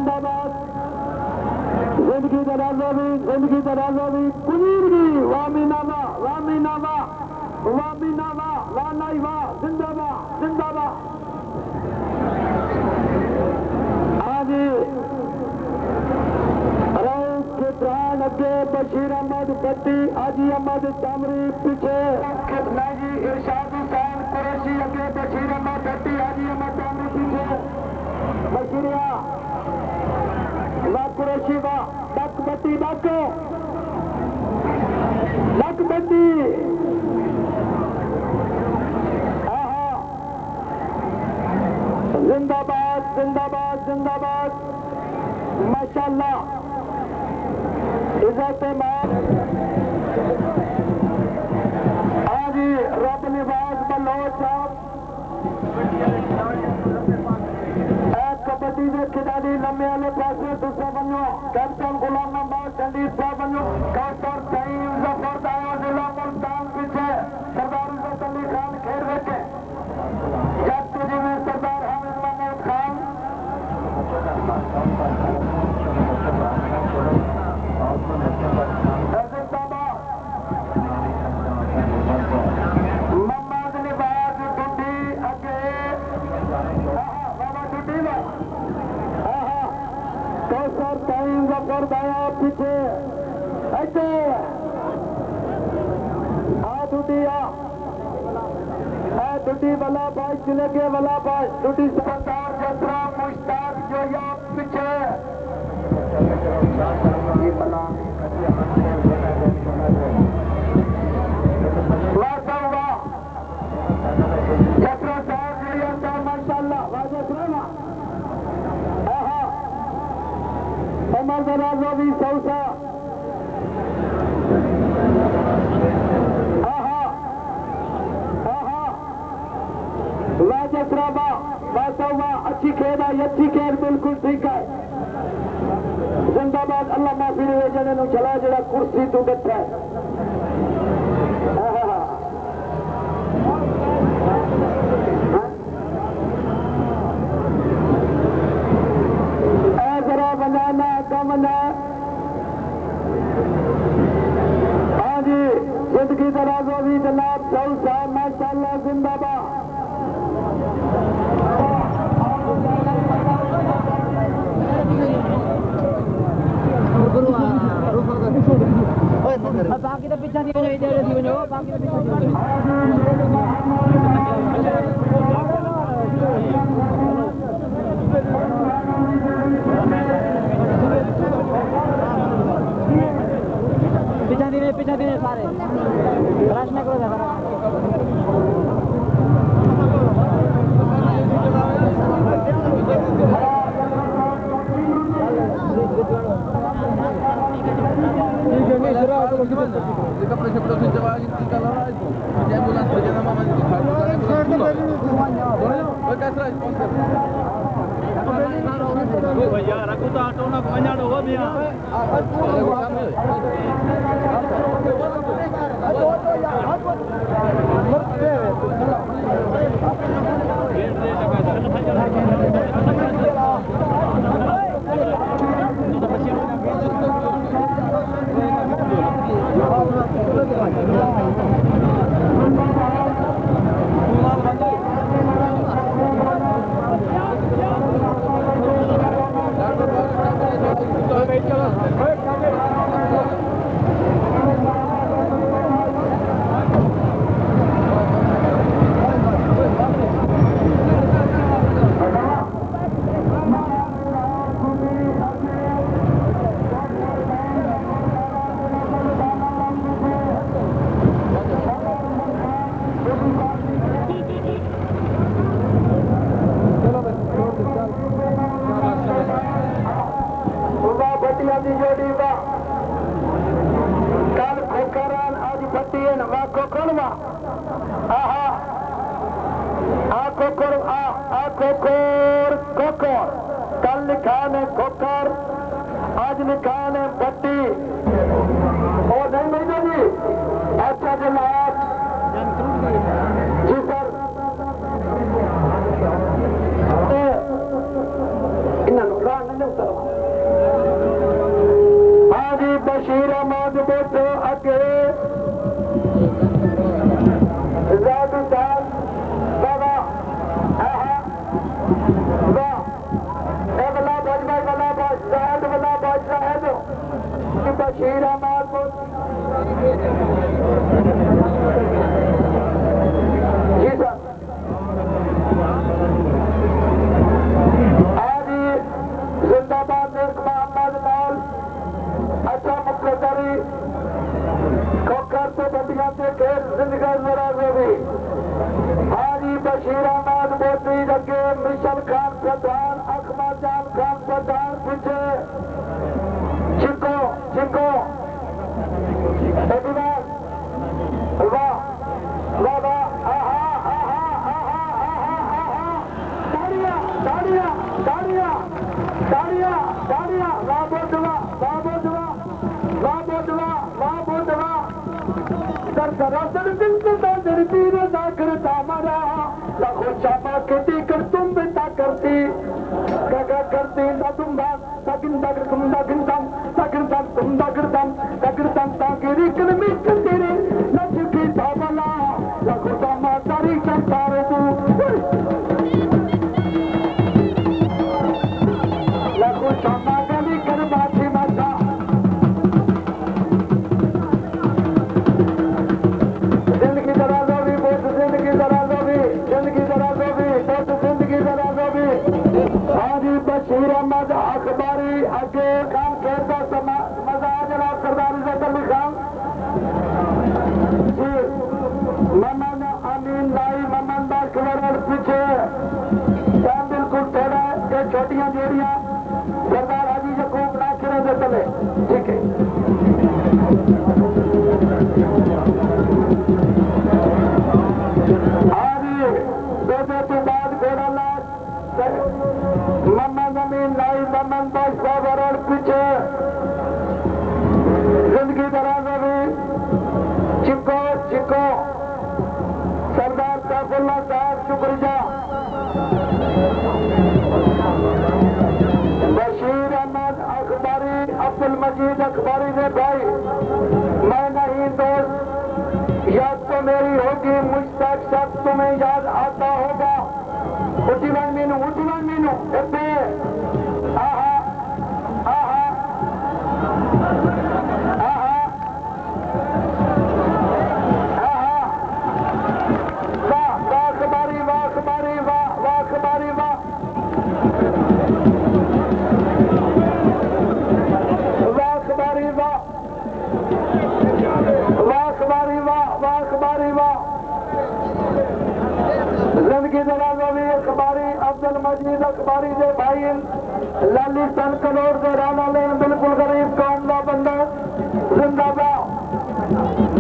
जिंदाबाद जिंदगी दराज़ोवी कुलीरगी वामीनावा वामीनावा वामीनावा वानाईवा जिंदाबाद जिंदाबाद। आज रईस के प्राण अगे बशीर अहमद भट्टी हाजी अहमद तामरी पीछे नाजी इरशाद हुसैन कुरैशी अगे बशीर अहमद भट्टी हाजी अहमद तामरी पीछे बशीरिया कुरैशी वा डक भट्टी डक भट्टी जिंदाबाद जिंदाबाद जिंदाबाद माशाअल्लाह इज्जत मान आज रब निवाज बलोच साहब कबड्डी के खिलाड़ी लम्बे वाले पासे दूसरा बनो कैप्टन गुलाम नवाज शरीफ साहब बनो कैप्टन तईम जफर दाया जिला मुल्तान पीछे सरदार इज्जत अली खान खेल रखे जब तुझे में सरदार हामिद महमूद खान मोहम्मद निवाज डुड्डी अगे बाबा डुड्डी कौसर तईम जफर दाया पीछे ऐसे डुड्डी वाला भाई जिले के वाला भाई डुड्डी सरदार जसरा मुश्ताक जो या पीछे जसरा साहब जो या माशाअल्लाह वाजसरामा अमर दराज़ोवी सौसा वाजसरामा वासौवा अच्छी खेल है अच्छी खेल बिल्कुल ठीक है जिंदाबाद अल्लाह माफी हुए जने चला जरा कुर्सी तू बैठा है जरा बनाना कमना हाँ जी जिंदगी दराज़ोवी जनाब सऊ साहब माशाअल्लाह जिंदाबाद बाकी तो पीछा नहीं बनो बाकी तो पीछा दिन सारे प्रश्न करो यार aku tak tahu nak banyak doa dia कल लिखा ने खोकर आज लिखा ने भट्टी और नहीं मिलते जी अच्छा जनाब जी सर इन्हें नुकसान नहीं उतर बोट अगे राजस्थान बाबा वाह बल्ला बाज शायद बल्ला बाज शायद बशीर अहमद जी सर आज जिंदाबाद नेक मोहम्मद लाल अच्छा मुख्तरी खोकर से बंदियां से खेल जिंदगी जरा भी हाजी बशीर अहमद मोदी अगे मिशल खान प्रधान अखमद जान खान प्रधान पीछे चिको चिको वाह वाह वाह ताड़ियां ताड़ियां ताड़ियां ताड़ियां ताड़ियां वाह बोझवा वाह बोझवा वाह बोझवा वाह बोझवा दर दिल से दर पीर ना करता मरा लाखों चामा खेती कर तुम बेटा करती क्या करती ना तुम बात सगिन दगर तुम दगिन दम सगिन दम तुम दगर दम ताकि कलमी तेरे नच की बाबला लाखों चामा तारी चंपारे तू लाखों चामा गली कर बाती माता जिंदगी जरा लो भी बहुत जिंदगी जरा लो भी जिंदगी जरा लो भी बहुत जिंदगी जरा लो भी हाजी बशीर अहमद अखबारी अगे काम खेलता मजा जनाब सरदार इज्जत अली खान जी ममन अमीन लाई ममन बार पीछे टाइम बिल्कुल थोड़ा ये छोटियां जोड़ियां सरदार हाजी यकूब नाखिरे से चले ठीक है दो तो बाद घोड़ा लाश मम्मन अमीन लाई मम्मन बादशाह वरण पीछे जिंदगी दराज में चिको चिको सरदार सैफुल्ला साहब शुक्रिया बशीर अहमद अखबारी अब्दुल मजीद अखबारी ने भाई मैं नहीं दोस्त याद तो मेरी होगी मुझ तक सब तुम्हें याद आता होगा उठीवन मीनू एपे आहा आहा आहा आहा वाह वाह अखबारी वाह अखबारी वाह वाह अखबारी वाह वाह अखबारी वाह वाह अखबारी वाह वाह अखबारी वाह जिंदगी दराज़ो भी अखबारी अब्दुल मजीद अखबारी के भाई लाली सन कलोर के राना ले बिल्कुल गरीब कौम का बंदा जिंदाबाद